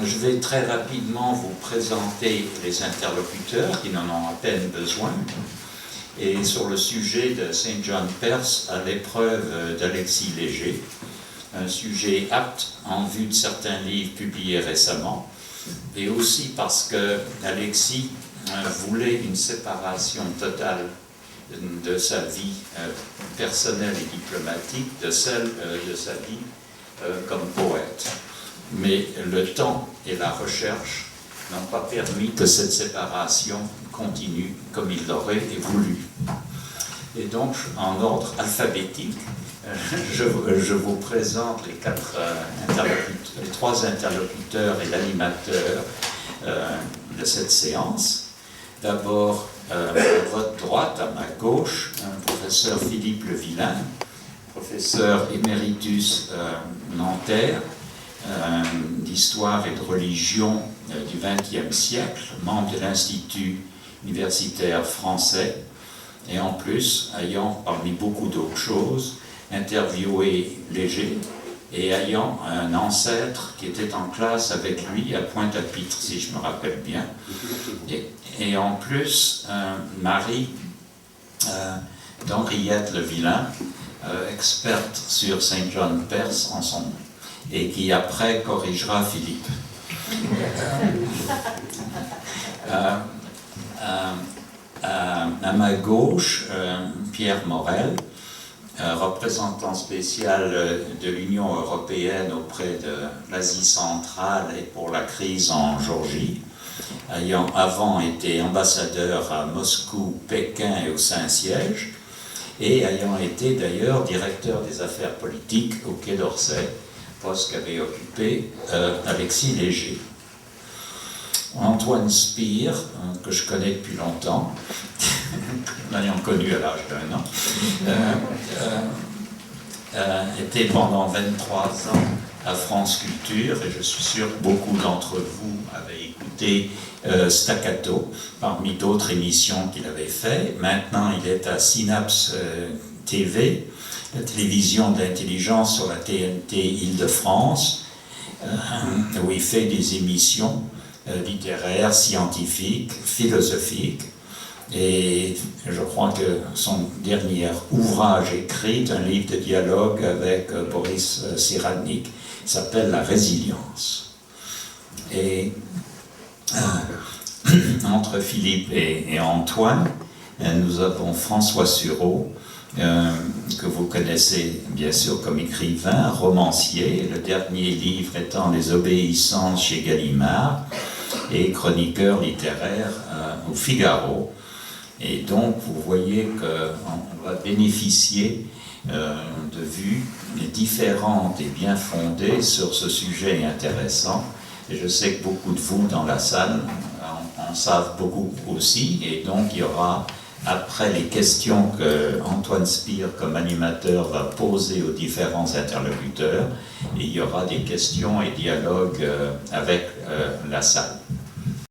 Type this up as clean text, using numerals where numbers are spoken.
Je vais très rapidement vous présenter les interlocuteurs qui n'en ont à peine besoin. Et sur le sujet de St. John Perse à l'épreuve d'Alexis Léger, un sujet apte en vue de certains livres publiés récemment, et aussi parce que Alexis voulait une séparation totale de sa vie personnelle et diplomatique de celle de sa vie comme poète. Mais le temps et la recherche n'ont pas permis que cette séparation continue comme il l'aurait voulu. Et donc, en ordre alphabétique, je vous présente les trois interlocuteurs et l'animateur de cette séance. D'abord, à votre droite, à ma gauche, professeur Philippe Le Villain, professeur éméritus Nanterre, d'histoire et de religion du XXe siècle, membre de l'Institut universitaire français, et en plus, ayant, parmi beaucoup d'autres choses, interviewé Léger, et ayant un ancêtre qui était en classe avec lui à Pointe-à-Pitre, si je me rappelle bien. Et en plus, Marie d'Henriette Le Villain, experte sur St. John Perse en son nom, et qui après corrigera Philippe. À ma gauche, Pierre Morel, représentant spécial de l'Union européenne auprès de l'Asie centrale et pour la crise en Géorgie, ayant avant été ambassadeur à Moscou, Pékin et au Saint-Siège, et ayant été d'ailleurs directeur des affaires politiques au Quai d'Orsay, poste qu'avait occupé Alexis Léger. Antoine Spire, que je connais depuis longtemps, l'ayant connu à l'âge d'1 an, était pendant 23 ans à France Culture, et je suis sûr que beaucoup d'entre vous avaient écouté Staccato, parmi d'autres émissions qu'il avait fait. Maintenant, il est à Synapse TV, la télévision de l'intelligence sur la TNT Île-de-France, où il fait des émissions littéraires, scientifiques, philosophiques, et je crois que son dernier ouvrage écrit, un livre de dialogue avec Boris Cyrulnik, s'appelle La résilience. Et entre Philippe et Antoine, nous avons François Sureau, que vous connaissez bien sûr comme écrivain, romancier, le dernier livre étant Les Obéissances chez Gallimard, et chroniqueur littéraire au Figaro. Et donc vous voyez qu'on va bénéficier de vues différentes et bien fondées sur ce sujet intéressant. Et je sais que beaucoup de vous dans la salle en savent beaucoup aussi, et donc il y aura, après les questions que Antoine Spire, comme animateur, va poser aux différents interlocuteurs, et il y aura des questions et dialogues avec la salle.